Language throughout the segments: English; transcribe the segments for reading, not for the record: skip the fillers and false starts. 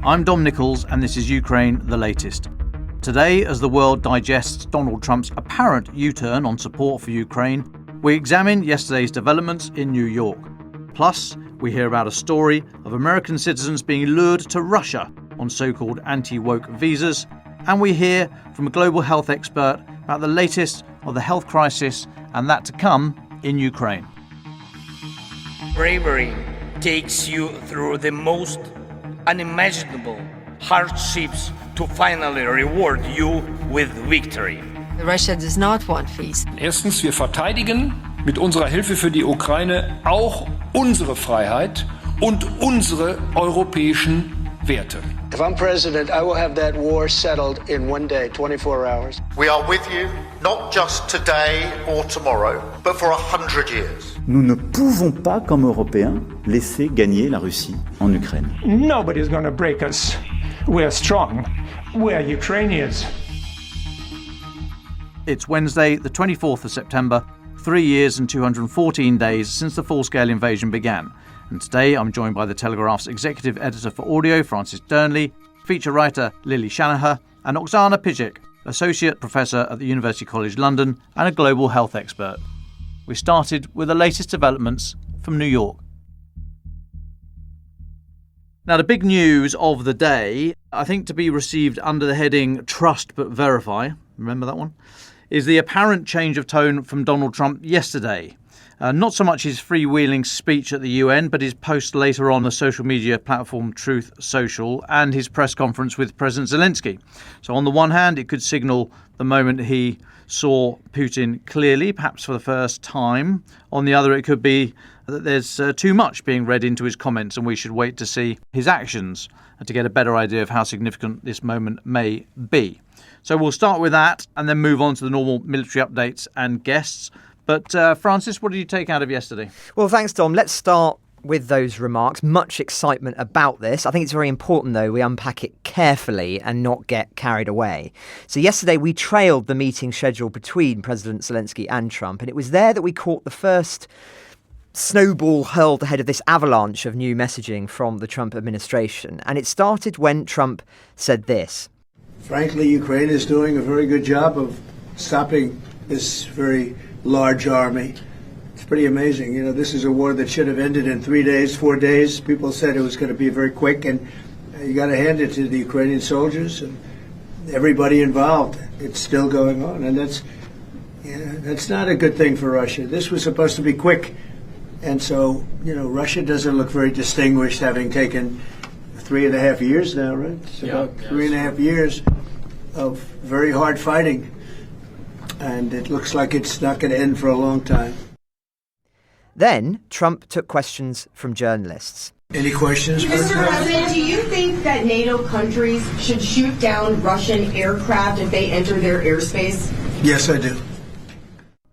I'm Dom Nicholls, and this is Ukraine the Latest. Today, as the world digests Donald Trump's apparent U-turn on support for Ukraine, we examine yesterday's developments in New York. Plus, we hear about a story of American citizens being lured to Russia on so-called anti-woke visas, and we hear from a global health expert about the latest of the health crisis and that to come in Ukraine. Bravery takes you through the most unimaginable hardships to finally reward you with victory. Russia does not want peace. Erstens, wir verteidigen mit unserer Hilfe für die Ukraine auch unsere Freiheit und unsere europäischen Werte. If I'm president, I will have that war settled in one day, 24 hours. We are with you, not just today or tomorrow, but for 100 years. Nous ne pouvons pas, comme Européens, laisser gagner la Russie en Ukraine. Nobody's going to break us. We're strong. We're Ukrainians. It's Wednesday, the 24th of September, 3 years and 214 days since the full-scale invasion began. And today I'm joined by the Telegraph's executive editor for audio, Francis Dearnley, feature writer Lily Shanagher, and Oksana Pyzik, associate professor at the University College London and a global health expert. We started with the latest developments from New York. Now, the big news of the day, I think to be received under the heading Trust but Verify, remember that one, is the apparent change of tone from Donald Trump yesterday. Not so much his freewheeling speech at the UN, but his post later on the social media platform Truth Social and his press conference with President Zelensky. So on the one hand, it could signal the moment he saw Putin clearly, perhaps for the first time. On the other, it could be that there's too much being read into his comments and we should wait to see his actions to get a better idea of how significant this moment may be. So we'll start with that and then move on to the normal military updates and guests. But Francis, what did you take out of yesterday? Well, thanks, Dom. Let's start with those remarks. Much excitement about this. I think it's very important, though, we unpack it carefully and not get carried away. So yesterday we trailed the meeting scheduled between President Zelensky and Trump, and it was there that we caught the first snowball hurled ahead of this avalanche of new messaging from the Trump administration. And it started when Trump said this. Frankly, Ukraine is doing a very good job of stopping this very large army. It's pretty amazing. You know, this is a war that should have ended in 3 days, 4 days. People said it was going to be very quick, and you got to hand it to the Ukrainian soldiers and everybody involved. It's still going on, and that's not a good thing for Russia. This was supposed to be quick, and so, you know, Russia doesn't look very distinguished, having taken 3.5 years now, right? It's about 3.5 years of very hard fighting. And it looks like it's not going to end for a long time. Then Trump took questions from journalists. Any questions? Mr. President, do you think that NATO countries should shoot down Russian aircraft if they enter their airspace? Yes, I do.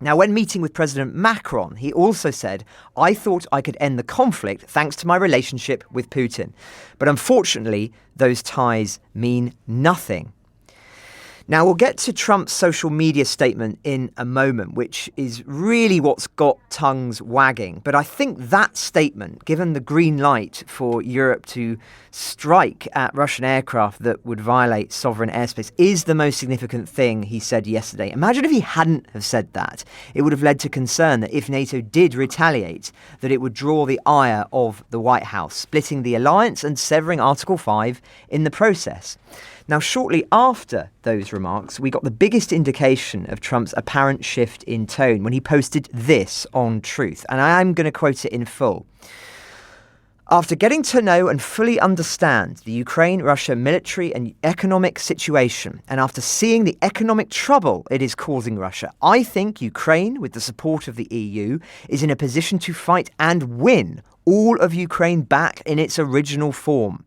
Now, when meeting with President Macron, he also said, I thought I could end the conflict thanks to my relationship with Putin. But unfortunately, those ties mean nothing. Now, we'll get to Trump's social media statement in a moment, which is really what's got tongues wagging. But I think that statement, given the green light for Europe to strike at Russian aircraft that would violate sovereign airspace, is the most significant thing he said yesterday. Imagine if he hadn't have said that. It would have led to concern that if NATO did retaliate, that it would draw the ire of the White House, splitting the alliance and severing Article 5 in the process. Now, shortly after those remarks, we got the biggest indication of Trump's apparent shift in tone when he posted this on Truth, and I am going to quote it in full. After getting to know and fully understand the Ukraine-Russia military and economic situation, and after seeing the economic trouble it is causing Russia, I think Ukraine, with the support of the EU, is in a position to fight and win all of Ukraine back in its original form.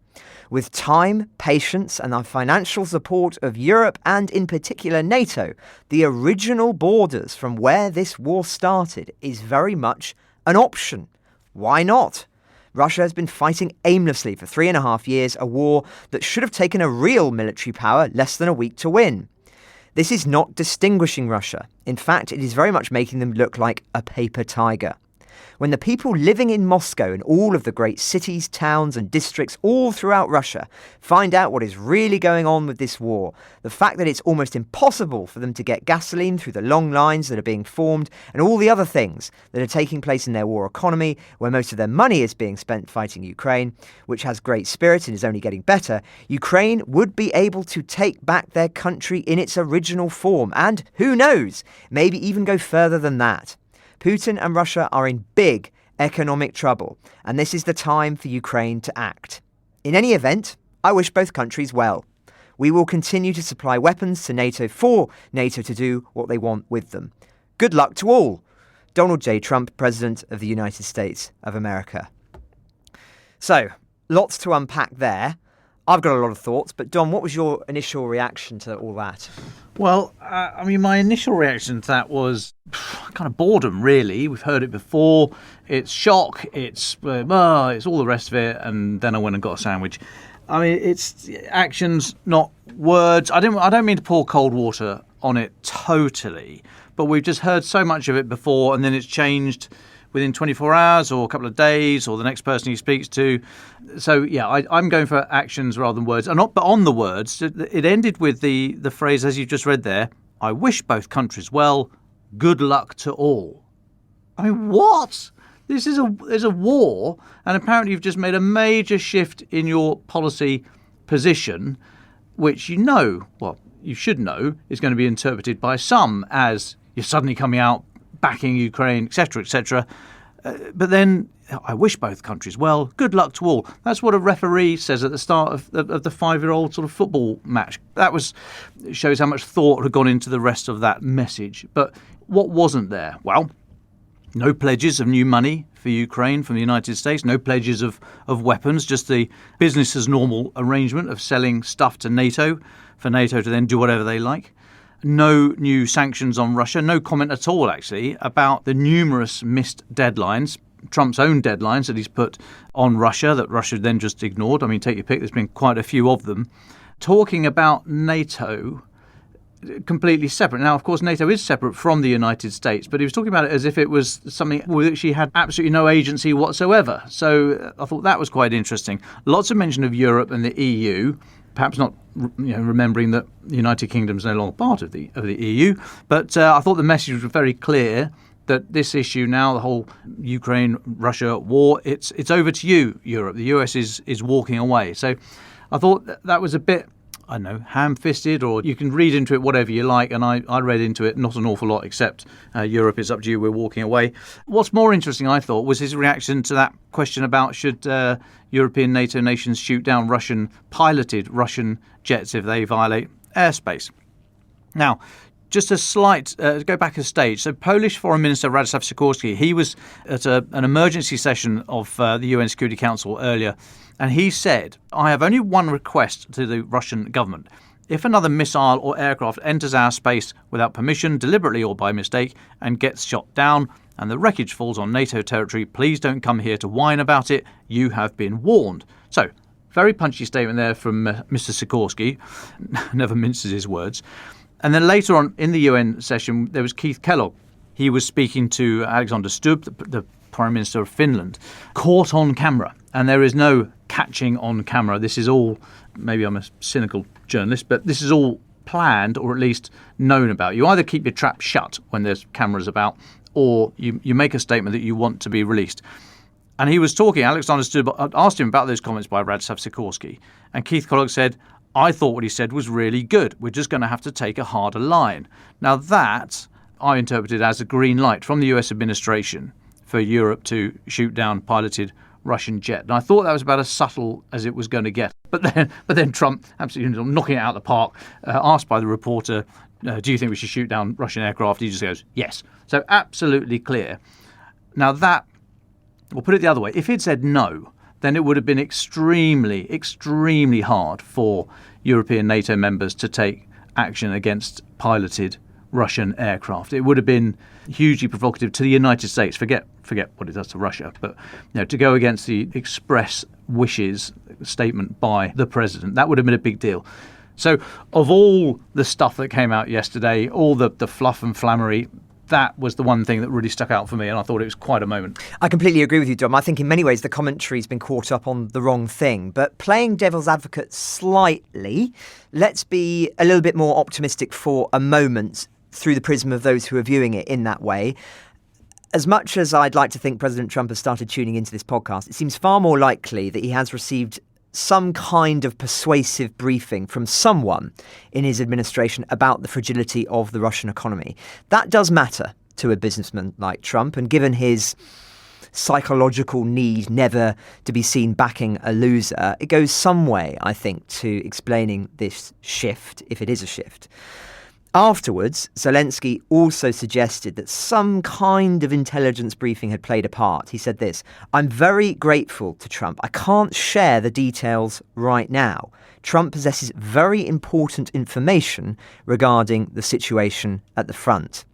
With time, patience, and the financial support of Europe and in particular NATO, the original borders from where this war started is very much an option. Why not? Russia has been fighting aimlessly for 3.5 years, a war that should have taken a real military power less than a week to win. This is not distinguishing Russia. In fact, it is very much making them look like a paper tiger. When the people living in Moscow and all of the great cities, towns and districts all throughout Russia find out what is really going on with this war, the fact that it's almost impossible for them to get gasoline through the long lines that are being formed and all the other things that are taking place in their war economy, where most of their money is being spent fighting Ukraine, which has great spirit and is only getting better, Ukraine would be able to take back their country in its original form and, who knows, maybe even go further than that. Putin and Russia are in big economic trouble, and this is the time for Ukraine to act. In any event, I wish both countries well. We will continue to supply weapons to NATO for NATO to do what they want with them. Good luck to all. Donald J. Trump, President of the United States of America. So, lots to unpack there. I've got a lot of thoughts, but Don, what was your initial reaction to all that? Well, my initial reaction to that was kind of boredom, really. We've heard it before. It's shock. It's all the rest of it. And then I went and got a sandwich. I mean, it's actions, not words. I don't mean to pour cold water on it totally, but we've just heard so much of it before, and then it's changed within 24 hours or a couple of days or the next person he speaks to. So, yeah, I'm going for actions rather than words. But on the words, it ended with the phrase, as you just read there, I wish both countries well, good luck to all. I mean, what? There's a war, and apparently you've just made a major shift in your policy position, which you should know, is going to be interpreted by some as you're suddenly coming out backing Ukraine, etc., etc. But then, I wish both countries well. Good luck to all. That's what a referee says at the start of the 5-year-old sort of football match. Shows how much thought had gone into the rest of that message. But what wasn't there? Well, no pledges of new money for Ukraine from the United States. No pledges of weapons. Just the business as normal arrangement of selling stuff to NATO for NATO to then do whatever they like. No new sanctions on Russia, no comment at all, actually, about the numerous missed deadlines, Trump's own deadlines that he's put on Russia, that Russia then just ignored. I mean, take your pick, there's been quite a few of them. Talking about NATO completely separate. Now, of course, NATO is separate from the United States, but he was talking about it as if it was something which he had absolutely no agency whatsoever. So I thought that was quite interesting. Lots of mention of Europe and the EU. Perhaps not, remembering that the United Kingdom is no longer part of the EU. But I thought the message was very clear that this issue now, the whole Ukraine-Russia war, it's over to you, Europe. The US is walking away. So I thought that was a bit, I don't know, ham-fisted, or you can read into it whatever you like, and I read into it not an awful lot, except Europe is up to you, we're walking away. What's more interesting, I thought, was his reaction to that question about should European NATO nations shoot down piloted Russian jets if they violate airspace. Now, just a slight, go back a stage. So Polish Foreign Minister Radosław Sikorski, he was at an emergency session of the UN Security Council earlier, and he said, I have only one request to the Russian government. If another missile or aircraft enters our space without permission, deliberately or by mistake, and gets shot down, and the wreckage falls on NATO territory, please don't come here to whine about it. You have been warned. So, very punchy statement there from Mr. Sikorski. Never minces his words. And then later on in the UN session, there was Keith Kellogg. He was speaking to Alexander Stubb, the Prime Minister of Finland, caught on camera. And there is no catching on camera. This is all, maybe I'm a cynical journalist, but this is all planned or at least known about. You either keep your trap shut when there's cameras about, or you make a statement that you want to be released. And he was talking, Alexander Stubb asked him about those comments by Radosław Sikorski. And Keith Kellogg said, I thought what he said was really good. We're just going to have to take a harder line. Now that I interpreted as a green light from the US administration for Europe to shoot down piloted Russian jet. And I thought that was about as subtle as it was going to get. But then Trump, absolutely knocking it out of the park, asked by the reporter, do you think we should shoot down Russian aircraft? He just goes, yes. So absolutely clear. Now that, we'll put it the other way. If he'd said no, then it would have been extremely, extremely hard for European NATO members to take action against piloted Russian aircraft. It would have been hugely provocative to the United States. Forget what it does to Russia, but to go against the express wishes statement by the president, that would have been a big deal. So of all the stuff that came out yesterday, all the fluff and flammery, that was the one thing that really stuck out for me, and I thought it was quite a moment. I completely agree with you, Dom. I think in many ways the commentary's been caught up on the wrong thing. But playing devil's advocate slightly, let's be a little bit more optimistic for a moment through the prism of those who are viewing it in that way. As much as I'd like to think President Trump has started tuning into this podcast, it seems far more likely that he has received some kind of persuasive briefing from someone in his administration about the fragility of the Russian economy. That does matter to a businessman like Trump, and given his psychological need never to be seen backing a loser, it goes some way, I think, to explaining this shift, if it is a shift. Afterwards, Zelensky also suggested that some kind of intelligence briefing had played a part. He said this: "I'm very grateful to Trump. I can't share the details right now. Trump possesses very important information regarding the situation at the front."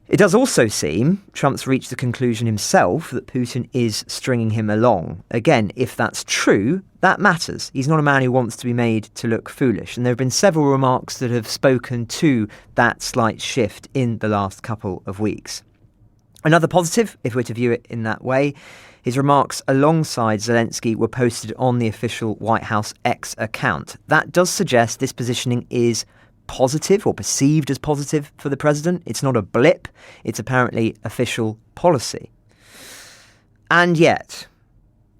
It does also seem Trump's reached the conclusion himself that Putin is stringing him along. Again, if that's true, that matters. He's not a man who wants to be made to look foolish. And there have been several remarks that have spoken to that slight shift in the last couple of weeks. Another positive, if we're to view it in that way, his remarks alongside Zelensky were posted on the official White House X account. That does suggest this positioning is positive, or perceived as positive, for the president. It's not a blip. It's apparently official policy. And yet,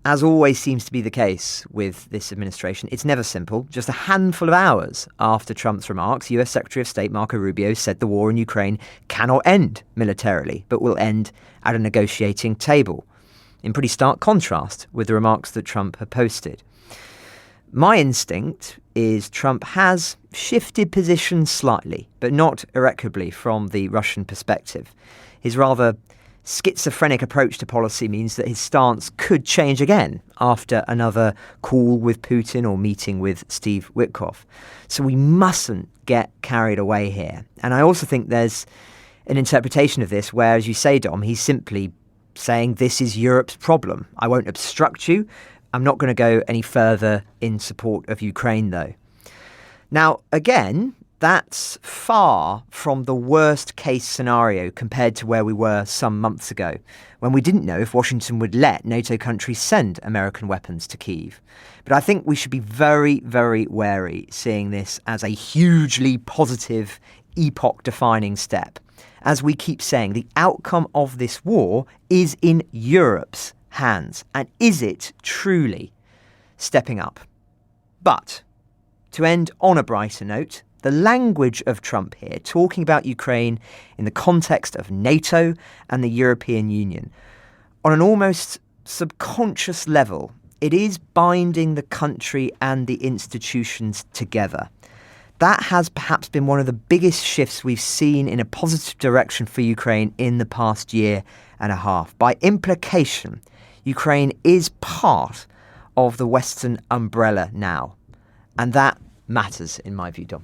as always seems to be the case with this administration, it's never simple. Just a handful of hours after Trump's remarks, US Secretary of State Marco Rubio said the war in Ukraine cannot end militarily, but will end at a negotiating table, in pretty stark contrast with the remarks that Trump had posted. My instinct is Trump has shifted position slightly, but not irreparably from the Russian perspective. His rather schizophrenic approach to policy means that his stance could change again after another call with Putin or meeting with Steve Witkoff. So we mustn't get carried away here. And I also think there's an interpretation of this where, as you say, Dom, he's simply saying this is Europe's problem. I won't obstruct you. I'm not going to go any further in support of Ukraine, though. Now, again, that's far from the worst case scenario compared to where we were some months ago, when we didn't know if Washington would let NATO countries send American weapons to Kyiv. But I think we should be very, very wary seeing this as a hugely positive, epoch-defining step. As we keep saying, the outcome of this war is in Europe's hands. And is it truly stepping up? But to end on a brighter note, the language of Trump here, talking about Ukraine in the context of NATO and the European Union, on an almost subconscious level, it is binding the country and the institutions together. That has perhaps been one of the biggest shifts we've seen in a positive direction for Ukraine in the past year and a half. By implication, Ukraine is part of the Western umbrella now. And that matters, in my view, Dom.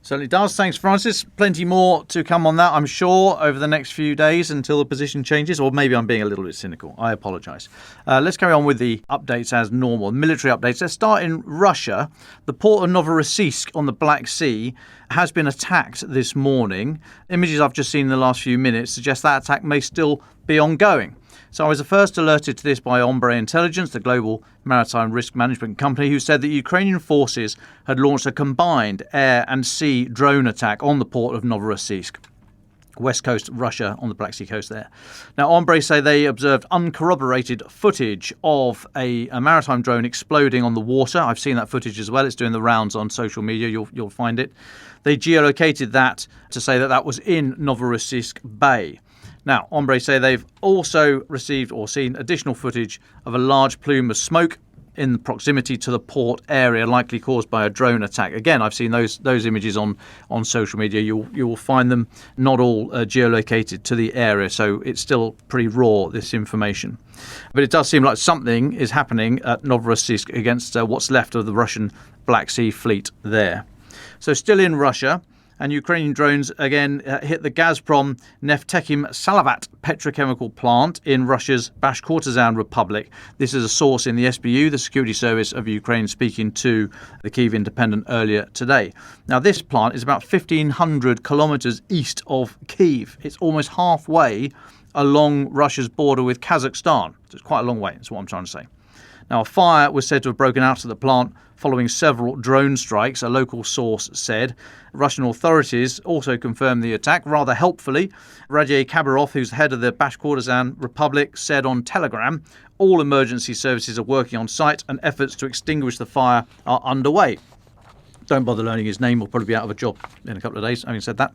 Certainly does. Thanks, Francis. Plenty more to come on that, I'm sure, over the next few days until the position changes. Or maybe I'm being a little bit cynical. I apologise. Let's carry on with the updates as normal. Military updates. Let's start in Russia. The port of Novorossiysk on the Black Sea has been attacked this morning. Images I've just seen in the last few minutes suggest that attack may still be ongoing. So I was the first alerted to this by Honourable Intelligence, the global maritime risk management company, who said that Ukrainian forces had launched a combined air and sea drone attack on the port of Novorossiysk, west coast of Russia, on the Black Sea coast there. Now, Honourable say they observed uncorroborated footage of a maritime drone exploding on the water. I've seen that footage as well. It's doing the rounds on social media. You'll find it. They geolocated that to say that that was in Novorossiysk Bay. Now, Honourable say they've also received or seen additional footage of a large plume of smoke in proximity to the port area, likely caused by a drone attack. Again, I've seen those images on social media. You will find them not all geolocated to the area, so it's still pretty raw, this information. But it does seem like something is happening at Novorossiysk against what's left of the Russian Black Sea fleet there. So still in Russia, And Ukrainian drones again hit the Gazprom Neftekhim Salavat petrochemical plant in Russia's Bashkortostan Republic. This is a source in the SBU, the security service of Ukraine, speaking to the Kyiv Independent earlier today. Now, this plant is about 1,500 kilometres east of Kyiv. It's almost halfway along Russia's border with Kazakhstan. So it's quite a long way, that's what I'm trying to say. Now, a fire was said to have broken out at the plant following several drone strikes, a local source said. Russian authorities also confirmed the attack rather helpfully. Radiy Khabirov, who's the head of the Bashkortostan Republic, said on Telegram, all emergency services are working on site and efforts to extinguish the fire are underway. Don't bother learning his name, we'll probably be out of a job in a couple of days, having said that.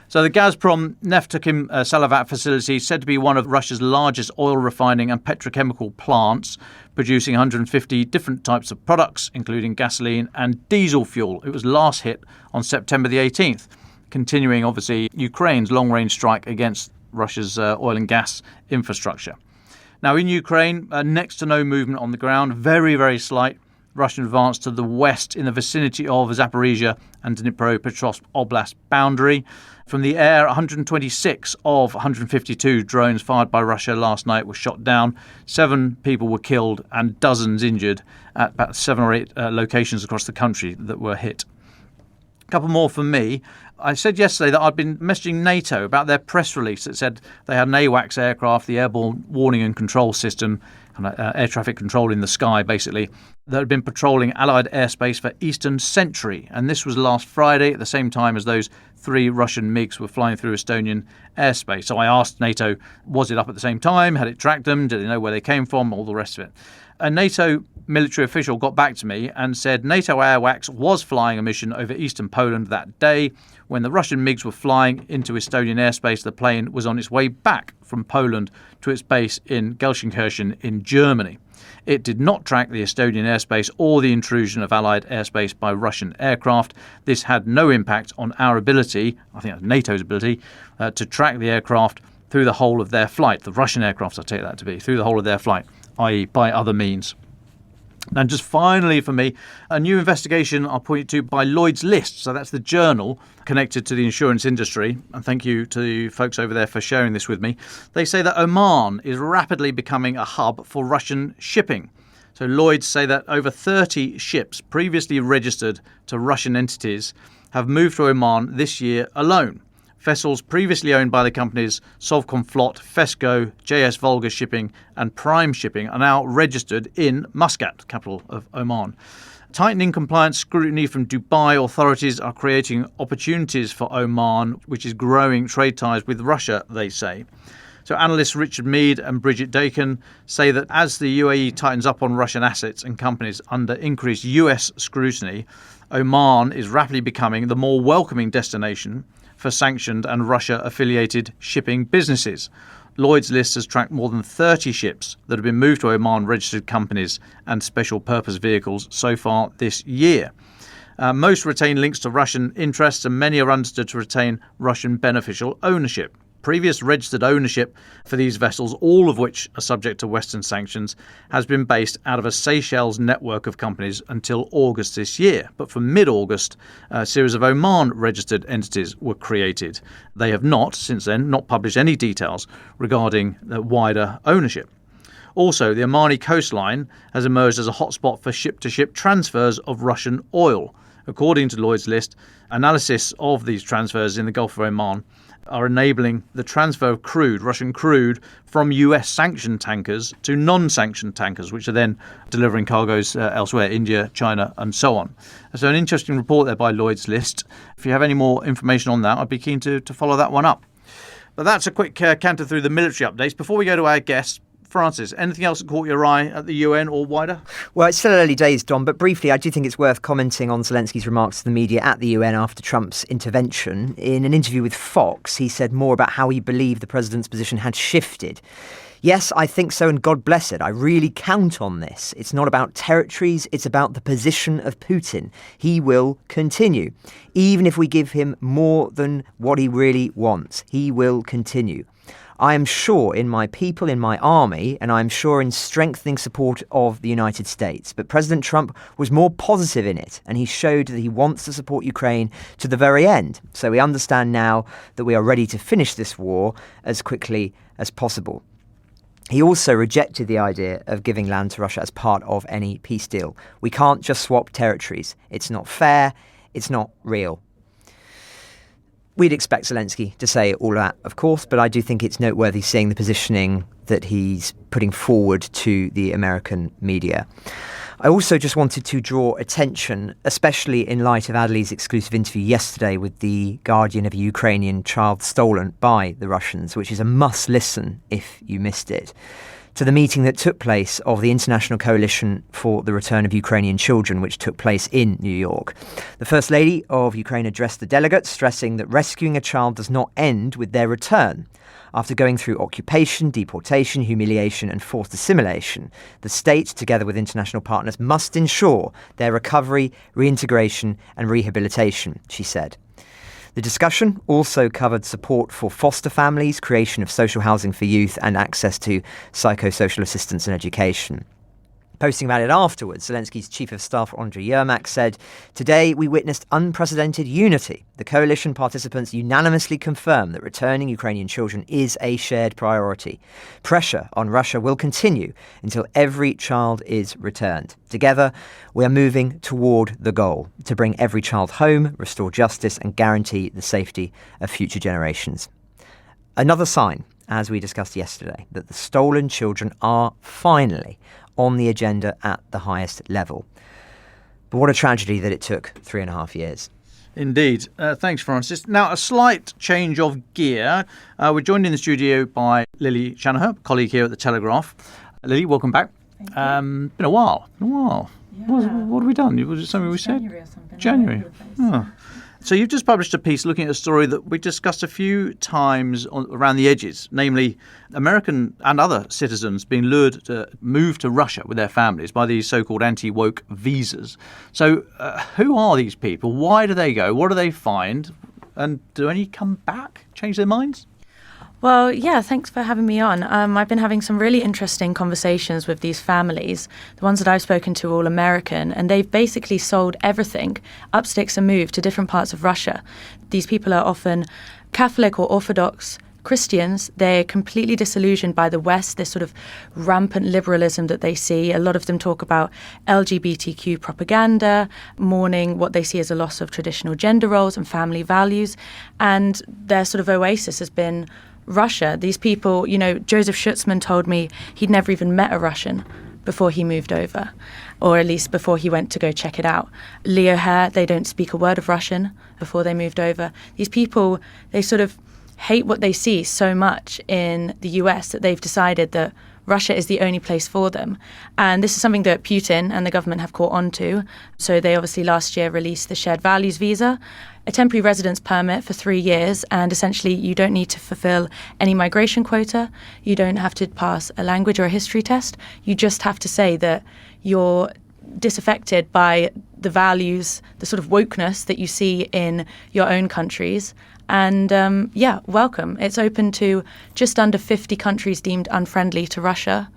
So the Gazprom Neftekhim Salavat facility is said to be one of Russia's largest oil refining and petrochemical plants, producing 150 different types of products, including gasoline and diesel fuel. It was last hit on September the 18th, continuing, obviously, Ukraine's long-range strike against Russia's oil and gas infrastructure. Now, in Ukraine, next to no movement on the ground, very, very slight Russian advance to the west in the vicinity of Zaporizhia and Dnipropetrovsk Oblast boundary. From the air, 126 of 152 drones fired by Russia last night were shot down. 7 people were killed and dozens injured at about 7 or 8 locations across the country that were hit. A couple more from me. I said yesterday that I'd been messaging NATO about their press release that said they had an AWACS aircraft, the Airborne Warning and Control System, air traffic control in the sky, basically, that had been patrolling Allied airspace for Eastern Century. And this was last Friday at the same time as those 3 Russian MiGs were flying through Estonian airspace. So I asked NATO, was it up at the same time? Had it tracked them? Did they know where they came from? All the rest of it. A NATO military official got back to me and said NATO AWACS was flying a mission over eastern Poland that day. When the Russian MiGs were flying into Estonian airspace, the plane was on its way back from Poland to its base in Gelsenkirchen in Germany. It did not track the Estonian airspace or the intrusion of Allied airspace by Russian aircraft. This had no impact on our ability, I think that's NATO's ability, to track the aircraft through the whole of their flight. The Russian aircraft, I take that to be, through the whole of their flight, i.e. by other means. And just finally for me, a new investigation I'll point you to by Lloyd's List. So that's the journal connected to the insurance industry. And thank you to you folks over there for sharing this with me. They say that Oman is rapidly becoming a hub for Russian shipping. So Lloyd's say that over 30 ships previously registered to Russian entities have moved to Oman this year alone. Vessels previously owned by the companies Sovcomflot, Fesco, JS Volga Shipping and Prime Shipping are now registered in Muscat, capital of Oman. Tightening compliance scrutiny from Dubai authorities are creating opportunities for Oman, which is growing trade ties with Russia, they say. So analysts Richard Mead and Bridget Dakin say that as the UAE tightens up on Russian assets and companies under increased US scrutiny, Oman is rapidly becoming the more welcoming destination for sanctioned and Russia-affiliated shipping businesses. Lloyd's List has tracked more than 30 ships that have been moved to Oman-registered companies and special purpose vehicles so far this year. Most retain links to Russian interests and many are understood to retain Russian beneficial ownership. Previous registered ownership for these vessels, all of which are subject to Western sanctions, has been based out of a Seychelles network of companies until August this year. But from mid-August, a series of Oman-registered entities were created. They have not, since then, not published any details regarding the wider ownership. Also, the Omani coastline has emerged as a hotspot for ship-to-ship transfers of Russian oil. According to Lloyd's List, analysis of these transfers in the Gulf of Oman are enabling the transfer of crude, Russian crude, from US sanctioned tankers to non-sanctioned tankers, which are then delivering cargoes elsewhere, India, China, and so on. So an interesting report there by Lloyd's List. If you have any more information on that, I'd be keen to follow that one up. But that's a quick canter through the military updates. Before we go to our guests, Francis, anything else that caught your eye at the UN or wider? Well, it's still early days, Dom, but briefly, I do think it's worth commenting on Zelensky's remarks to the media at the UN after Trump's intervention. In an interview with Fox, he said more about how he believed the president's position had shifted. Yes, I think so, and God bless it. I really count on this. It's not about territories, it's about the position of Putin. He will continue. Even if we give him more than what he really wants, he will continue. I am sure in my people, in my army, and I am sure in strengthening support of the United States. But President Trump was more positive in it, and he showed that he wants to support Ukraine to the very end. So we understand now that we are ready to finish this war as quickly as possible. He also rejected the idea of giving land to Russia as part of any peace deal. We can't just swap territories. It's not fair. It's not real. We'd expect Zelensky to say all that, of course, but I do think it's noteworthy seeing the positioning that he's putting forward to the American media. I also just wanted to draw attention, especially in light of Adley's exclusive interview yesterday with the guardian of a Ukrainian child stolen by the Russians, which is a must listen if you missed it, to the meeting that took place of the International Coalition for the Return of Ukrainian Children, which took place in New York. The First Lady of Ukraine addressed the delegates, stressing that rescuing a child does not end with their return. After going through occupation, deportation, humiliation and forced assimilation, the state, together with international partners, must ensure their recovery, reintegration and rehabilitation, she said. The discussion also covered support for foster families, creation of social housing for youth and access to psychosocial assistance and education. Posting about it afterwards, Zelensky's Chief of Staff, Andriy Yermak, said, "Today we witnessed unprecedented unity. The coalition participants unanimously confirm that returning Ukrainian children is a shared priority. Pressure on Russia will continue until every child is returned. Together, we are moving toward the goal to bring every child home, restore justice and guarantee the safety of future generations." Another sign, as we discussed yesterday, that the stolen children are finally on the agenda at the highest level. But what a tragedy that it took 3.5 years. Indeed. Thanks, Francis. Now, a slight change of gear. We're joined in the studio by Lily Shanagher, colleague here at the Telegraph. Lily, welcome back. Been a while. Yeah. What have we done? Was it something we said? January or something. January. Oh. So you've just published a piece looking at a story that we discussed a few times around the edges, namely American and other citizens being lured to move to Russia with their families by these so-called anti-woke visas. So who are these people? Why do they go? What do they find? And do any come back, change their minds? Well, yeah, thanks for having me on. I've been having some really interesting conversations with these families. The ones that I've spoken to are all American, and they've basically sold everything, up sticks and moved to different parts of Russia. These people are often Catholic or Orthodox Christians. They're completely disillusioned by the West, this sort of rampant liberalism that they see. A lot of them talk about LGBTQ propaganda, mourning what they see as a loss of traditional gender roles and family values. And their sort of oasis has been Russia. These people, Joseph Schutzman told me he'd never even met a Russian before he moved over, or at least before he went to go check it out. Leo Hare, they don't speak a word of Russian before they moved over. These people, they sort of hate what they see so much in the US that they've decided that Russia is the only place for them. And this is something that Putin and the government have caught on to. So they obviously last year released the shared values visa, a temporary residence permit for 3 years, and essentially you don't need to fulfill any migration quota. You don't have to pass a language or a history test. You just have to say that you're disaffected by the values, the sort of wokeness that you see in your own countries. And welcome. It's open to just under 50 countries deemed unfriendly to Russia,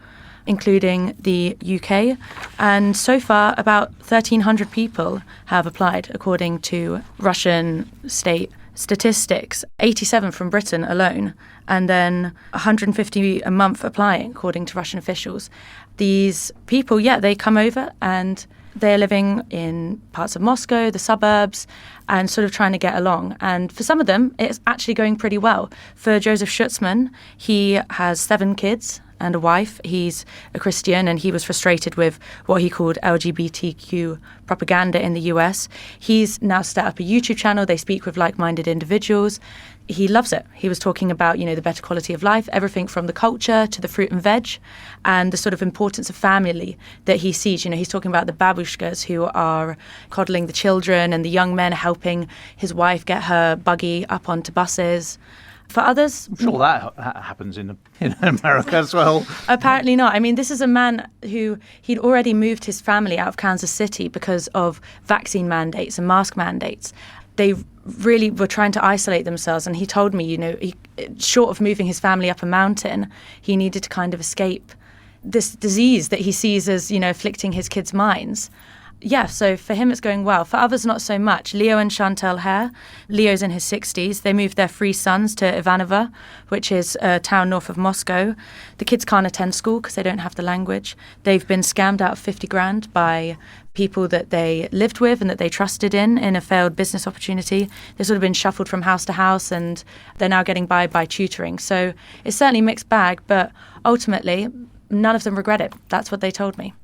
including the UK. And so far, about 1,300 people have applied, according to Russian state statistics, 87 from Britain alone, and then 150 a month applying, according to Russian officials. These people, they come over and they're living in parts of Moscow, the suburbs, and sort of trying to get along. And for some of them, it's actually going pretty well. For Joseph Schutzman, he has 7 kids and a wife. He's a Christian, and he was frustrated with what he called LGBTQ propaganda in the US. He's now set up a YouTube channel. They speak with like-minded individuals. He loves it. He was talking about, the better quality of life, everything from the culture to the fruit and veg, and the sort of importance of family that he sees. He's talking about the babushkas who are coddling the children and the young men helping his wife get her buggy up onto buses. For others... I'm sure that happens in America as well. Apparently not. I mean, this is a man who he'd already moved his family out of Kansas City because of vaccine mandates and mask mandates. They really were trying to isolate themselves, and he told me, short of moving his family up a mountain, he needed to kind of escape this disease that he sees as, afflicting his kids' minds. Yeah, so for him it's going well. For others, not so much. Leo and Chantal Hare. Leo's in his 60s. They moved their 3 sons to Ivanovo, which is a town north of Moscow. The kids can't attend school because they don't have the language. They've been scammed out of 50 grand by people that they lived with and that they trusted in a failed business opportunity. They've sort of been shuffled from house to house, and they're now getting by tutoring. So it's certainly a mixed bag, but ultimately none of them regret it. That's what they told me.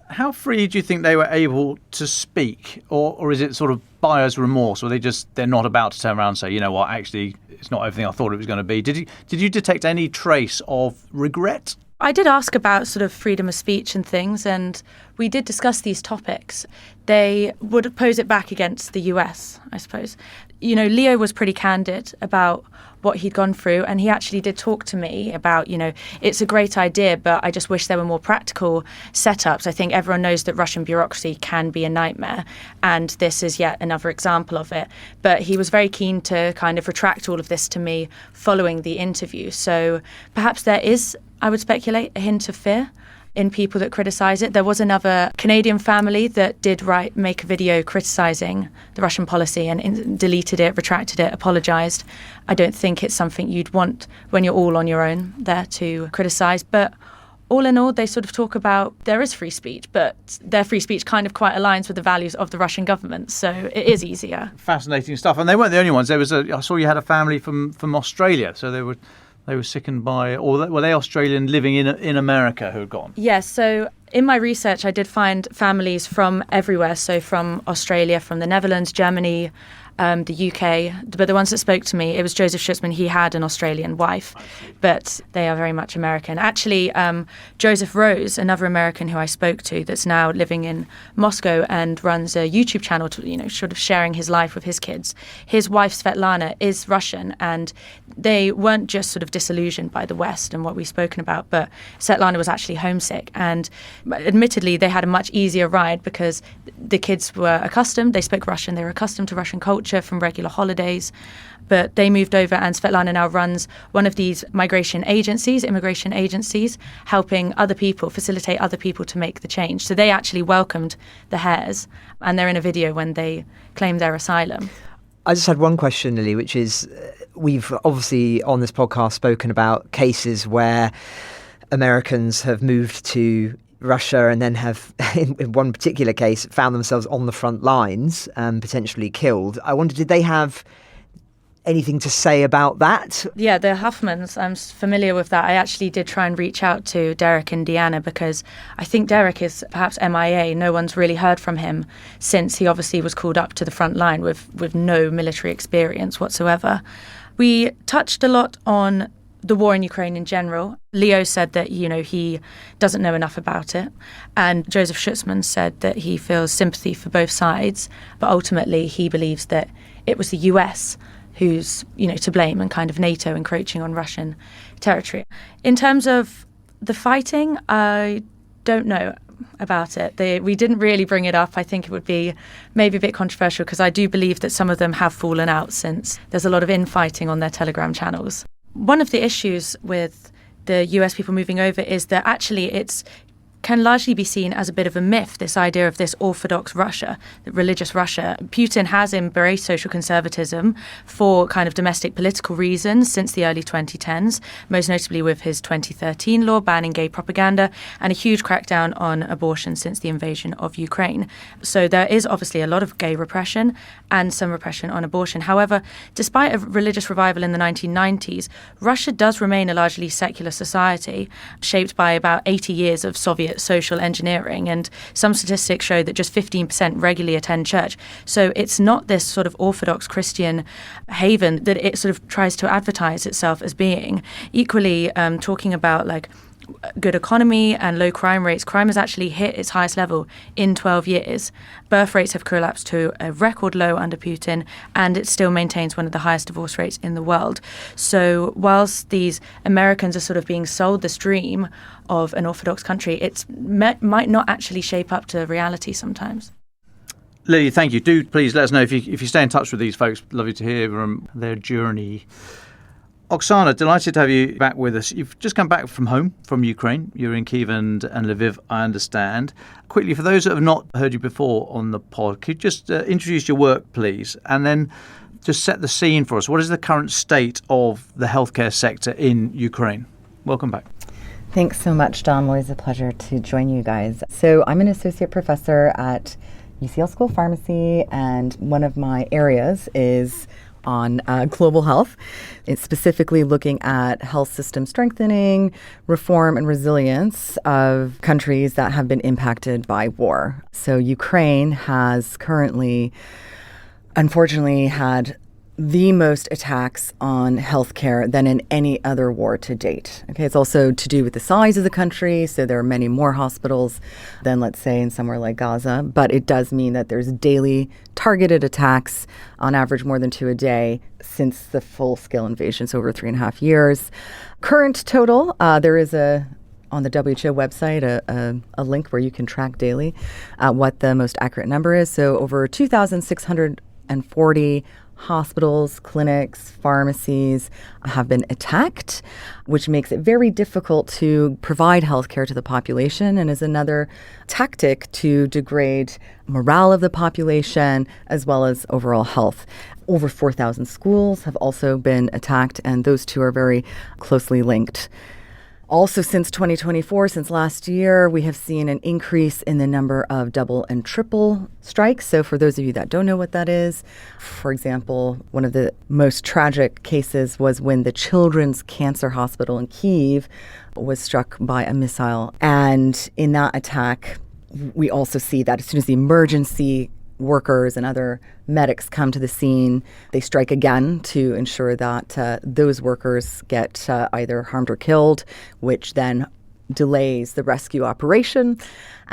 How free do you think they were able to speak, or is it sort of buyer's remorse, or they're not about to turn around and say, you know what, actually it's not everything I thought it was going to be? Did you detect any trace of regret? I did ask about sort of freedom of speech and things, and we did discuss these topics. They would pose it back against the US, I suppose. Leo was pretty candid about what he'd gone through, and he actually did talk to me about, it's a great idea, but I just wish there were more practical setups. I think everyone knows that Russian bureaucracy can be a nightmare, and this is yet another example of it. But he was very keen to kind of retract all of this to me following the interview. So perhaps there is, I would speculate, a hint of fear in people that criticise it. There was another Canadian family that did make a video criticising the Russian policy and deleted it, retracted it, apologised. I don't think it's something you'd want when you're all on your own there to criticise. But all in all, they sort of talk about there is free speech, but their free speech kind of quite aligns with the values of the Russian government. So it is easier. Fascinating stuff. And they weren't the only ones. I saw you had a family from Australia. So they were sickened by, or were they Australian living in America who had gone? Yes, so in my research I did find families from everywhere, so from Australia, from the Netherlands, Germany, the UK, but the ones that spoke to me, it was Joseph Schutzman. He had an Australian wife, but they are very much American. Actually, Joseph Rose, another American who I spoke to that's now living in Moscow and runs a YouTube channel to, sort of sharing his life with his kids. His wife, Svetlana, is Russian, and they weren't just sort of disillusioned by the West and what we've spoken about, but Svetlana was actually homesick. And admittedly, they had a much easier ride because the kids were accustomed, they spoke Russian, they were accustomed to Russian culture from regular holidays, but they moved over, and Svetlana now runs one of these immigration agencies, helping other people, facilitate other people to make the change. So they actually welcomed the Hares, and they're in a video when they claim their asylum. I just had one question, Lily, which is, we've obviously on this podcast spoken about cases where Americans have moved to Russia and then have, in one particular case, found themselves on the front lines and potentially killed. I wonder, did they have anything to say about that? Yeah, the Huffmans, I'm familiar with that. I actually did try and reach out to Derek and Deanna because I think Derek is perhaps MIA. No one's really heard from him since he obviously was called up to the front line with no military experience whatsoever. We touched a lot on the war in Ukraine in general. Leo said that, he doesn't know enough about it. And Joseph Schutzman said that he feels sympathy for both sides, but ultimately he believes that it was the US who's, to blame, and kind of NATO encroaching on Russian territory. In terms of the fighting, I don't know about it. We didn't really bring it up. I think it would be maybe a bit controversial because I do believe that some of them have fallen out since there's a lot of infighting on their Telegram channels. One of the issues with the US people moving over is that actually it's can largely be seen as a bit of a myth, this idea of this orthodox Russia, religious Russia. Putin has embraced social conservatism for kind of domestic political reasons since the early 2010s, most notably with his 2013 law banning gay propaganda and a huge crackdown on abortion since the invasion of Ukraine. So there is obviously a lot of gay repression and some repression on abortion. However, despite a religious revival in the 1990s, Russia does remain a largely secular society, shaped by about 80 years of Soviet social engineering, and some statistics show that just 15% regularly attend church. So it's not this sort of Orthodox Christian haven that it sort of tries to advertise itself as being. Equally, talking about like good economy and low crime rates, crime has actually hit its highest level in 12 years. Birth rates have collapsed to a record low under Putin, and it still maintains one of the highest divorce rates in the world. So whilst these Americans are sort of being sold this dream of an Orthodox country, it might not actually shape up to reality sometimes. Lily, thank you. Do please let us know if you stay in touch with these folks. Lovely to hear their journey. Oksana, delighted to have you back with us. You've just come back from home, from Ukraine. You're in Kyiv and Lviv, I understand. Quickly, for those that have not heard you before on the pod, could you just introduce your work, please, and then just set the scene for us. What is the current state of the healthcare sector in Ukraine? Welcome back. Thanks so much, Dom. Always a pleasure to join you guys. So I'm an associate professor at UCL School of Pharmacy, and one of my areas is on global health. It's specifically looking at health system strengthening, reform, and resilience of countries that have been impacted by war. So Ukraine has currently, unfortunately, had the most attacks on healthcare than in any other war to date. Okay, it's also to do with the size of the country, so there are many more hospitals than, let's say, in somewhere like Gaza, but it does mean that there's daily targeted attacks, on average more than 2 a day, since the full-scale invasion, so over 3.5 years. Current total, there is on the WHO website, a link where you can track daily what the most accurate number is. So over 2,640 hospitals, clinics, pharmacies have been attacked, which makes it very difficult to provide healthcare to the population and is another tactic to degrade morale of the population as well as overall health. Over 4,000 schools have also been attacked, and those two are very closely linked. Also, since 2024, since last year, we have seen an increase in the number of double and triple strikes. So for those of you that don't know what that is, for example, one of the most tragic cases was when the Children's Cancer Hospital in Kyiv was struck by a missile. And in that attack, we also see that as soon as the emergency workers and other medics come to the scene, they strike again to ensure that those workers get either harmed or killed, which then delays the rescue operation.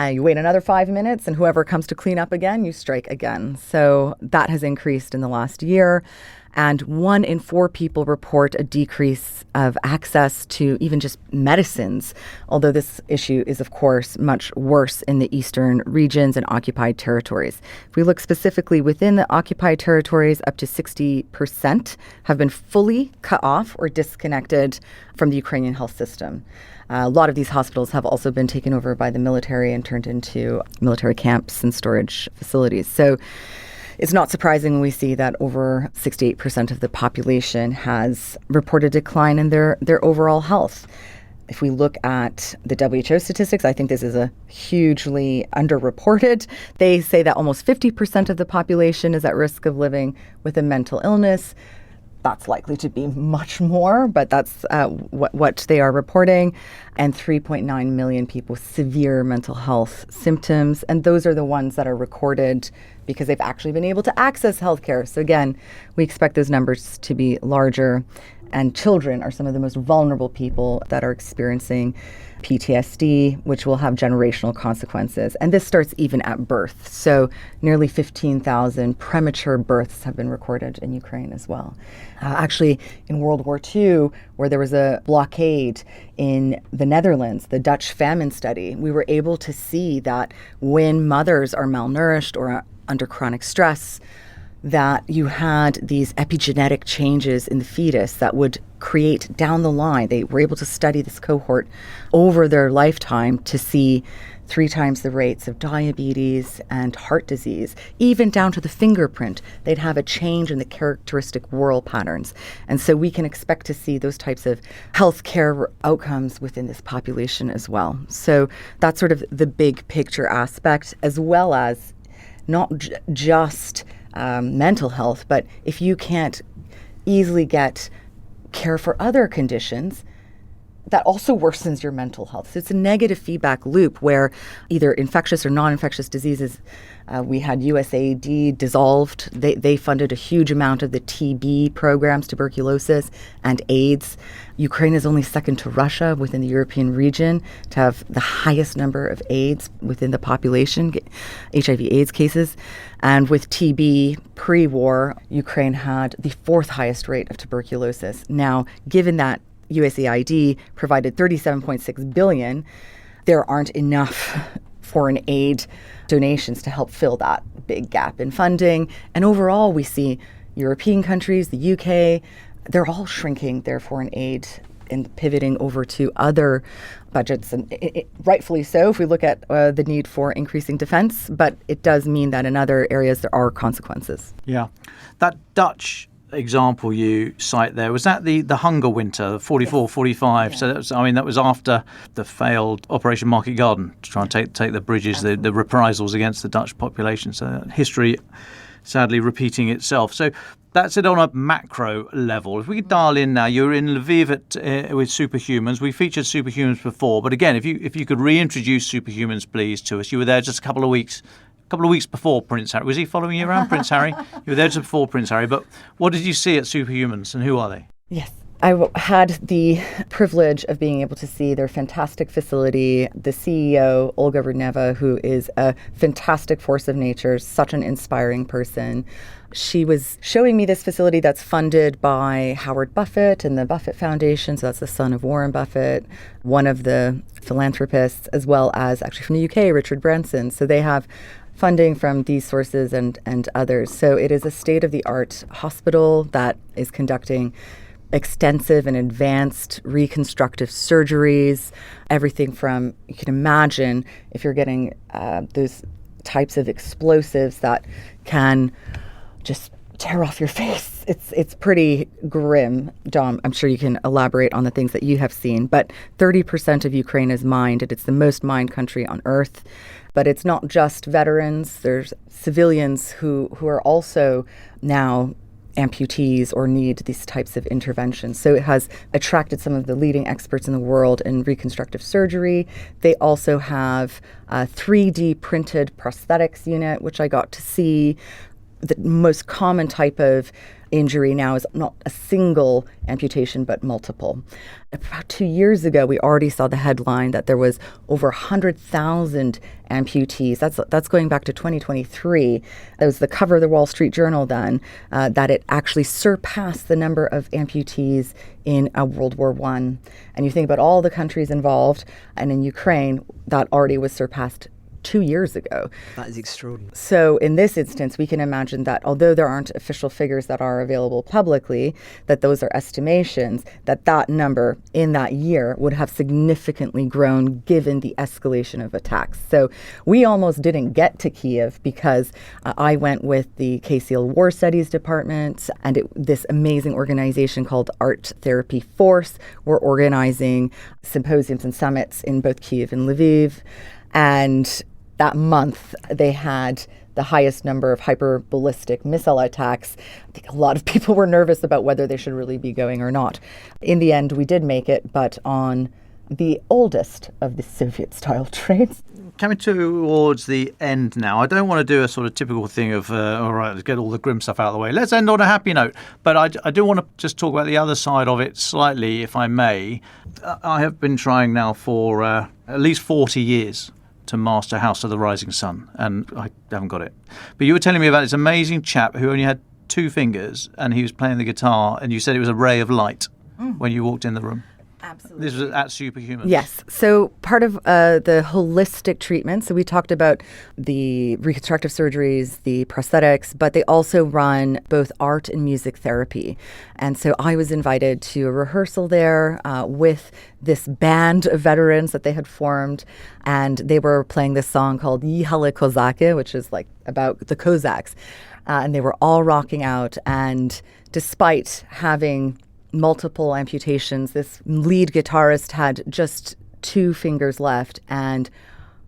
You wait another 5 minutes, and whoever comes to clean up again, you strike again. So that has increased in the last year. And 1 in 4 people report a decrease of access to even just medicines, although this issue is, of course, much worse in the eastern regions and occupied territories. If we look specifically within the occupied territories, up to 60% have been fully cut off or disconnected from the Ukrainian health system. A lot of these hospitals have also been taken over by the military and turned into military camps and storage facilities. So it's not surprising when we see that over 68% of the population has reported decline in their overall health. If we look at the WHO statistics, I think this is a hugely underreported. They say that almost 50% of the population is at risk of living with a mental illness. That's likely to be much more, but that's what they are reporting. And 3.9 million people with severe mental health symptoms. And those are the ones that are recorded because they've actually been able to access healthcare. So again, we expect those numbers to be larger. And children are some of the most vulnerable people that are experiencing PTSD, which will have generational consequences. And this starts even at birth. So nearly 15,000 premature births have been recorded in Ukraine as well. Actually, in World War II, where there was a blockade in the Netherlands, the Dutch famine study, we were able to see that when mothers are malnourished or under chronic stress, that you had these epigenetic changes in the fetus that would create down the line. They were able to study this cohort over their lifetime to see 3 times the rates of diabetes and heart disease, even down to the fingerprint. They'd have a change in the characteristic whorl patterns. And so we can expect to see those types of healthcare outcomes within this population as well. So that's sort of the big picture aspect, as well as not just mental health, but if you can't easily get care for other conditions, that also worsens your mental health. So it's a negative feedback loop where either infectious or non-infectious diseases, we had USAID dissolved. They funded a huge amount of the TB programs, tuberculosis and AIDS. Ukraine is only second to Russia within the European region to have the highest number of AIDS within the population, HIV/AIDS cases. And with TB pre-war, Ukraine had the 4th highest rate of tuberculosis. Now, given that USAID provided $37.6 billion, there aren't enough foreign aid donations to help fill that big gap in funding. And overall, we see European countries, the UK, they're all shrinking their foreign aid and pivoting over to other budgets, and rightfully so if we look at the need for increasing defense, but it does mean that in other areas there are consequences. Yeah. That Dutch example you cite there, was that the hunger winter, 44, 45? Yeah. So that was after the failed Operation Market Garden to try and take the bridges, the reprisals against the Dutch population. So history sadly repeating itself. So that's it on a macro level. If we could dial in now, you're in Lviv with Superhumans. We featured Superhumans before, but again, if you could reintroduce Superhumans, please, to us. You were there just a couple of weeks before Prince Harry. Was he following you around, Prince Harry? You were there just before Prince Harry, but what did you see at Superhumans and who are they? Yes. I had the privilege of being able to see their fantastic facility, the CEO, Olga Rudneva, who is a fantastic force of nature, such an inspiring person. She was showing me this facility that's funded by Howard Buffett and the Buffett Foundation, so that's the son of Warren Buffett, one of the philanthropists, as well as actually from the UK, Richard Branson. So they have funding from these sources and others. So it is a state-of-the-art hospital that is conducting extensive and advanced reconstructive surgeries, everything from, you can imagine if you're getting those types of explosives that can just tear off your face. It's pretty grim. Dom, I'm sure you can elaborate on the things that you have seen, but 30% of Ukraine is mined, and it's the most mined country on earth. But it's not just veterans. There's civilians who are also now amputees or need these types of interventions. So it has attracted some of the leading experts in the world in reconstructive surgery. They also have a 3D printed prosthetics unit, which I got to see. The most common type of injury now is not a single amputation, but multiple. About 2 years ago, we already saw the headline that there was over 100,000 amputees. That's going back to 2023. That was the cover of the Wall Street Journal then, that it actually surpassed the number of amputees in World War I. And you think about all the countries involved, and in Ukraine, that already was surpassed 2 years ago. That is extraordinary. So in this instance, we can imagine that although there aren't official figures that are available publicly, that those are estimations, that number in that year would have significantly grown given the escalation of attacks. So we almost didn't get to Kyiv because I went with the KCL War Studies Department and this amazing organization called Art Therapy Force. We're organizing symposiums and summits in both Kyiv and Lviv. And that month, they had the highest number of hyperballistic missile attacks. I think a lot of people were nervous about whether they should really be going or not. In the end, we did make it, but on the oldest of the Soviet-style trains. Coming towards the end now, I don't want to do a sort of typical thing of, all right, let's get all the grim stuff out of the way. Let's end on a happy note. But I do want to just talk about the other side of it slightly, if I may. I have been trying now for at least 40 years to master House of the Rising Sun, and I haven't got it. But you were telling me about this amazing chap who only had 2 fingers, and he was playing the guitar, and you said it was a ray of light when you walked in the room. Absolutely. This was at Superhumans. Yes. So part of the holistic treatment, so we talked about the reconstructive surgeries, the prosthetics, but they also run both art and music therapy. And so I was invited to a rehearsal there with this band of veterans that they had formed, and they were playing this song called Yihale Kozaki, which is like about the Cossacks. And they were all rocking out, and despite having multiple amputations, this lead guitarist had just 2 fingers left, and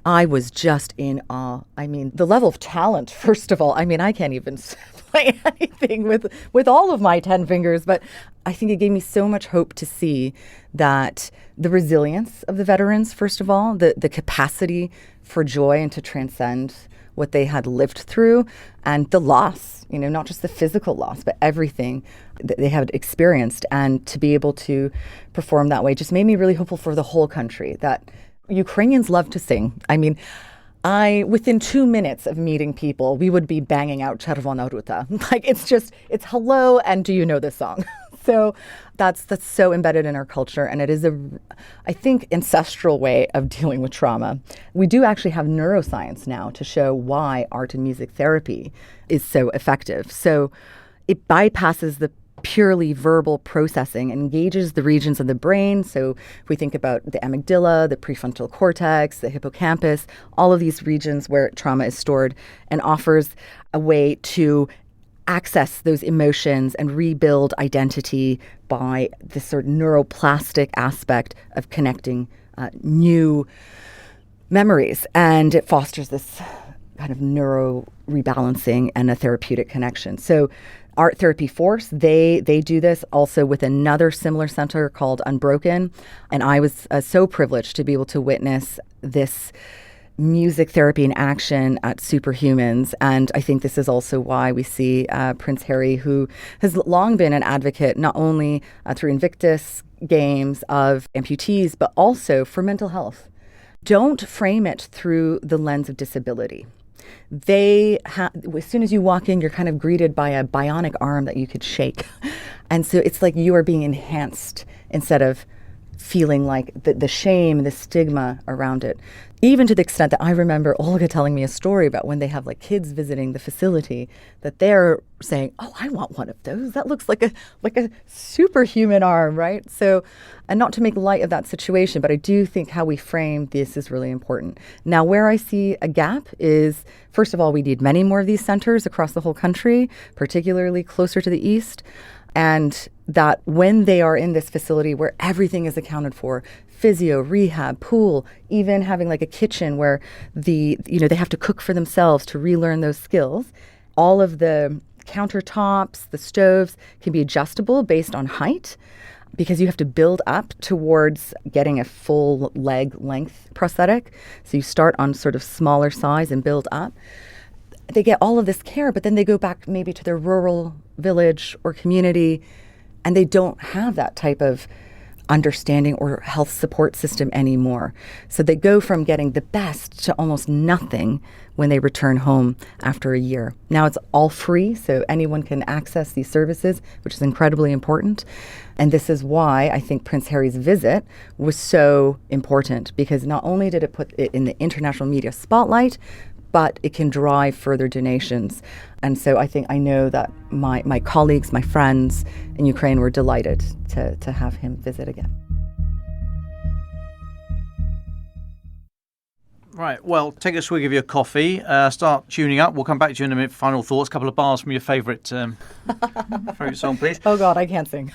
I was just in awe. I mean, the level of talent, first of all, I mean, I can't even play anything with all of my 10 fingers, but I think it gave me so much hope to see that the resilience of the veterans, first of all, the capacity for joy and to transcend what they had lived through, and the loss, not just the physical loss, but everything that they had experienced. And to be able to perform that way just made me really hopeful for the whole country, that Ukrainians love to sing. I mean, within 2 minutes of meeting people, we would be banging out Czerwona Ruta. Like, it's hello, and do you know this song? So that's so embedded in our culture, and it is I think, ancestral way of dealing with trauma. We do actually have neuroscience now to show why art and music therapy is so effective. So it bypasses the purely verbal processing, engages the regions of the brain. So if we think about the amygdala, the prefrontal cortex, the hippocampus, all of these regions where trauma is stored, and offers a way to access those emotions and rebuild identity by this sort of neuroplastic aspect of connecting new memories. And it fosters this kind of neuro rebalancing and a therapeutic connection. So Art Therapy Force, they do this also with another similar center called Unbroken. And I was so privileged to be able to witness this music therapy in action at Superhumans. And I think this is also why we see Prince Harry, who has long been an advocate, not only through Invictus Games of amputees, but also for mental health. Don't frame it through the lens of disability. As soon as you walk in, you're kind of greeted by a bionic arm that you could shake. And so it's like you are being enhanced instead of feeling like the shame, the stigma around it. Even to the extent that I remember Olga telling me a story about when they have like kids visiting the facility, that they're saying, "Oh, I want one of those. That looks like a superhuman arm," right? So, and not to make light of that situation, but I do think how we frame this is really important. Now, where I see a gap is, first of all, we need many more of these centers across the whole country, particularly closer to the east. And that when they are in this facility where everything is accounted for, physio, rehab, pool, even having like a kitchen where they have to cook for themselves to relearn those skills, all of the countertops, the stoves can be adjustable based on height, because you have to build up towards getting a full leg length prosthetic. So you start on sort of smaller size and build up. They get all of this care, but then they go back maybe to their rural village or community, and they don't have that type of understanding or health support system anymore. So they go from getting the best to almost nothing when they return home after a year. Now it's all free, so anyone can access these services, which is incredibly important. And this is why I think Prince Harry's visit was so important, because not only did it put it in the international media spotlight, but it can drive further donations. And so I know that my colleagues, my friends in Ukraine were delighted to have him visit again. Right, well, take a swig of your coffee, start tuning up. We'll come back to you in a minute for final thoughts. A couple of bars from your favourite song, please. Oh, God, I can't sing.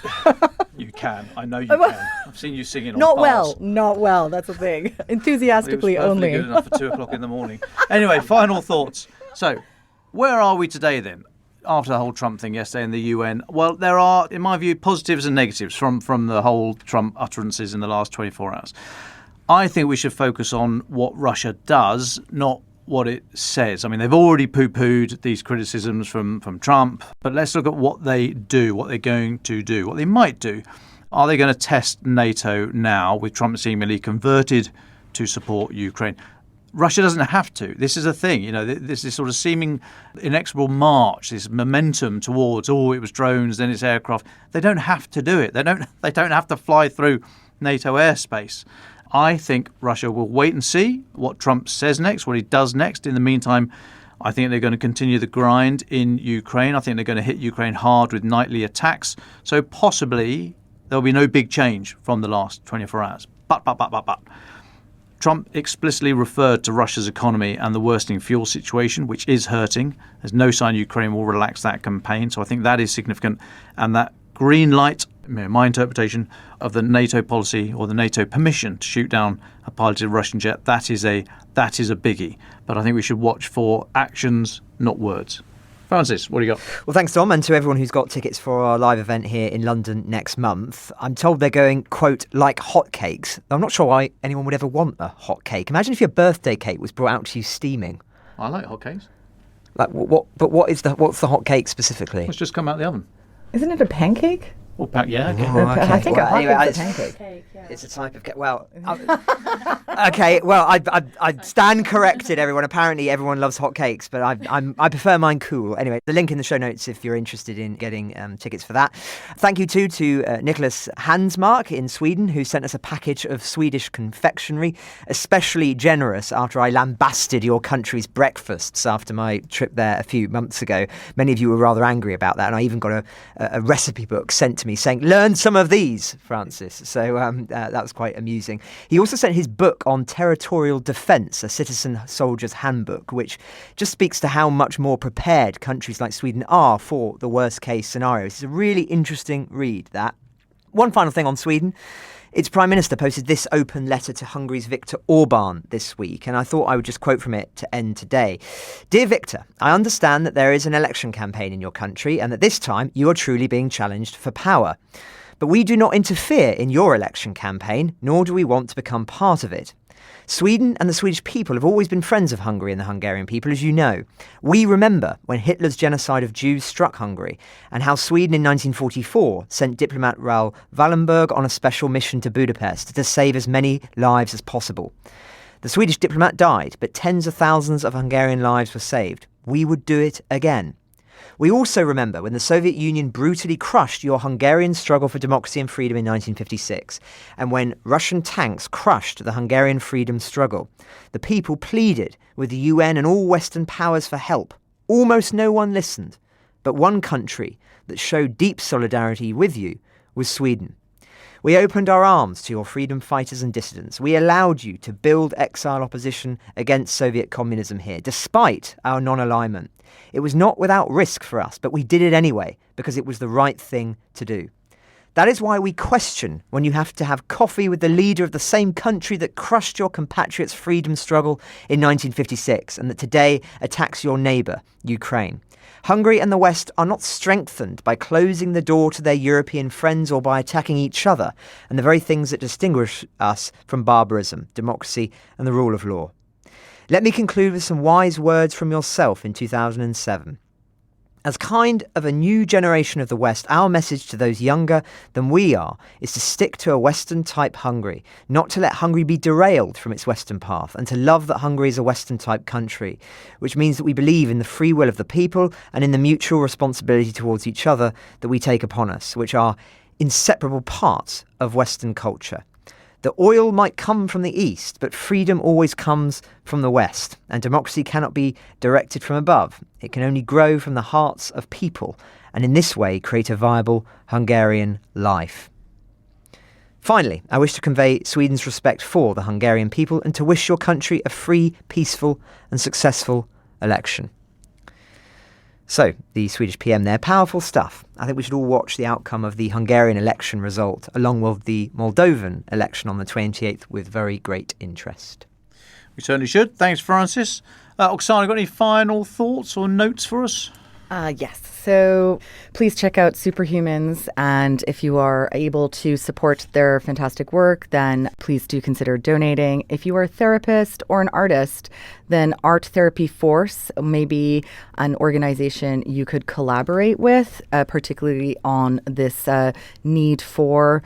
You can. I know you can. I've seen you singing on Not bars. Not well. That's the thing. Enthusiastically it was only. Good enough for 2 o'clock in the morning. Anyway, final thoughts. So, where are we today then? After the whole Trump thing yesterday in the UN, well, there are, in my view, positives and negatives from the whole Trump utterances in the last 24 hours. I think we should focus on what Russia does, not what it says. I mean, they've already poo-pooed these criticisms from Trump, but let's look at what they do, what they're going to do, what they might do. Are they going to test NATO now, with Trump seemingly converted to support Ukraine? Russia doesn't have to. This is a thing, this is sort of seeming inexorable march, this momentum towards, it was drones, then it's aircraft. They don't have to do it. They don't have to fly through NATO airspace. I think Russia will wait and see what Trump says next, what he does next. In the meantime, I think they're going to continue the grind in Ukraine. I think they're going to hit Ukraine hard with nightly attacks. So possibly there'll be no big change from the last 24 hours. But. Trump explicitly referred to Russia's economy and the worsening fuel situation, which is hurting. There's no sign Ukraine will relax that campaign. So I think that is significant. And that green light, my interpretation of the NATO policy or the NATO permission to shoot down a piloted Russian jet, that is a biggie. But I think we should watch for actions, not words. Francis, what do you got? Well, thanks, Dom, and to everyone who's got tickets for our live event here in London next month. I'm told they're going, quote, like hotcakes. I'm not sure why anyone would ever want a hot cake. Imagine if your birthday cake was brought out to you steaming. I like hotcakes. Like what? But what's the hot cake specifically? It's just come out of the oven. Isn't it a pancake? Yeah, okay. Oh, okay. I think well, a hot cake's a it's- pancake. It's a type of cake. Well, okay. Well, I stand corrected, everyone. Apparently, everyone loves hot cakes, but I prefer mine cool. Anyway, the link in the show notes if you're interested in getting tickets for that. Thank you too to Nicholas Hansmark in Sweden, who sent us a package of Swedish confectionery, especially generous after I lambasted your country's breakfasts after my trip there a few months ago. Many of you were rather angry about that, and I even got a recipe book sent to me saying, "Learn some of these, Francis." So that was quite amusing. He also sent his book on territorial defence, a citizen soldier's handbook, which just speaks to how much more prepared countries like Sweden are for the worst case scenarios. It's a really interesting read, that. One final thing on Sweden. Its Prime Minister posted this open letter to Hungary's Viktor Orbán this week, and I thought I would just quote from it to end today. "Dear Viktor, I understand that there is an election campaign in your country and that this time you are truly being challenged for power. But we do not interfere in your election campaign, nor do we want to become part of it. Sweden and the Swedish people have always been friends of Hungary and the Hungarian people, as you know. We remember when Hitler's genocide of Jews struck Hungary and how Sweden in 1944 sent diplomat Raoul Wallenberg on a special mission to Budapest to save as many lives as possible. The Swedish diplomat died, but tens of thousands of Hungarian lives were saved. We would do it again. We also remember when the Soviet Union brutally crushed your Hungarian struggle for democracy and freedom in 1956, and when Russian tanks crushed the Hungarian freedom struggle. The people pleaded with the UN and all Western powers for help. Almost no one listened, but one country that showed deep solidarity with you was Sweden. We opened our arms to your freedom fighters and dissidents. We allowed you to build exile opposition against Soviet communism here, despite our non-alignment. It was not without risk for us, but we did it anyway, because it was the right thing to do. That is why we question when you have to have coffee with the leader of the same country that crushed your compatriots' freedom struggle in 1956 and that today attacks your neighbour, Ukraine. Hungary and the West are not strengthened by closing the door to their European friends or by attacking each other and the very things that distinguish us from barbarism, democracy and the rule of law. Let me conclude with some wise words from yourself in 2007. As kind of a new generation of the West, our message to those younger than we are is to stick to a Western-type Hungary, not to let Hungary be derailed from its Western path, and to love that Hungary is a Western-type country, which means that we believe in the free will of the people and in the mutual responsibility towards each other that we take upon us, which are inseparable parts of Western culture. The oil might come from the east, but freedom always comes from the west, and democracy cannot be directed from above. It can only grow from the hearts of people, and in this way create a viable Hungarian life. Finally, I wish to convey Sweden's respect for the Hungarian people and to wish your country a free, peaceful and successful election. So, the Swedish PM there, powerful stuff. I think we should all watch the outcome of the Hungarian election result, along with the Moldovan election on the 28th, with very great interest. We certainly should. Thanks, Francis. Oksana, got any final thoughts or notes for us? Yes. So please check out Superhumans. And if you are able to support their fantastic work, then please do consider donating. If you are a therapist or an artist, then Art Therapy Force may be an organization you could collaborate with, particularly on this need for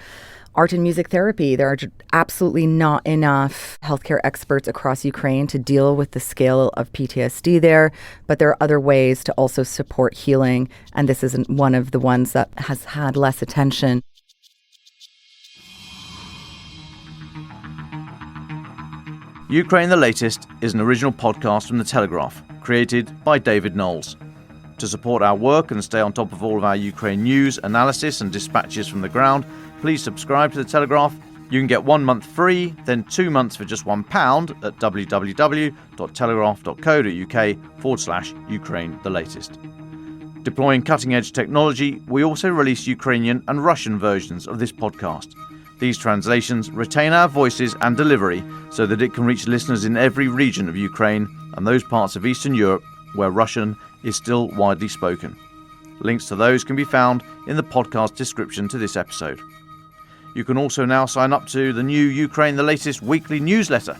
art and music therapy. There are absolutely not enough healthcare experts across Ukraine to deal with the scale of PTSD there, but there are other ways to also support healing, and this isn't one of the ones that has had less attention. Ukraine the Latest is an original podcast from The Telegraph, created by David Knowles. To support our work and stay on top of all of our Ukraine news, analysis and dispatches from the ground, please subscribe to The Telegraph. You can get 1 month free, then 2 months for just £1 at www.telegraph.co.uk/Ukraine the Latest. Deploying cutting-edge technology, we also release Ukrainian and Russian versions of this podcast. These translations retain our voices and delivery so that it can reach listeners in every region of Ukraine and those parts of Eastern Europe where Russian is still widely spoken. Links to those can be found in the podcast description to this episode. You can also now sign up to the new Ukraine the Latest weekly newsletter.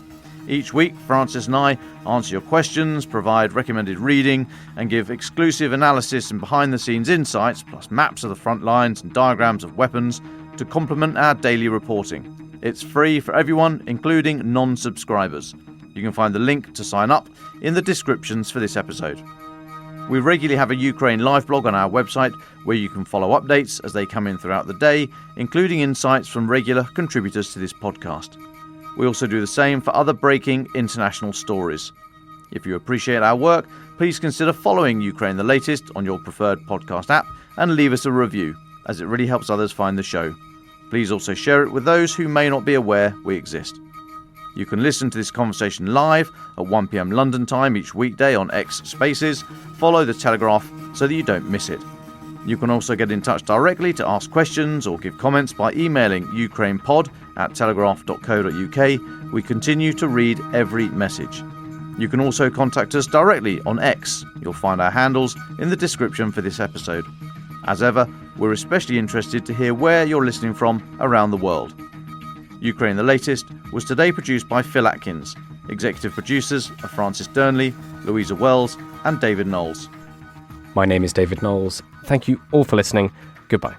Each week, Francis and I answer your questions, provide recommended reading, and give exclusive analysis and behind-the-scenes insights, plus maps of the front lines and diagrams of weapons, to complement our daily reporting. It's free for everyone, including non-subscribers. You can find the link to sign up in the descriptions for this episode. We regularly have a Ukraine live blog on our website where you can follow updates as they come in throughout the day, including insights from regular contributors to this podcast. We also do the same for other breaking international stories. If you appreciate our work, please consider following Ukraine the Latest on your preferred podcast app and leave us a review, as it really helps others find the show. Please also share it with those who may not be aware we exist. You can listen to this conversation live at 1 p.m. London time each weekday on X Spaces. Follow the Telegraph so that you don't miss it. You can also get in touch directly to ask questions or give comments by emailing ukrainepod@telegraph.co.uk. We continue to read every message. You can also contact us directly on X. You'll find our handles in the description for this episode. As ever, we're especially interested to hear where you're listening from around the world. Ukraine the Latest was today produced by Phil Atkins. Executive producers are Francis Dearnley, Louisa Wells and David Knowles. My name is David Knowles. Thank you all for listening. Goodbye.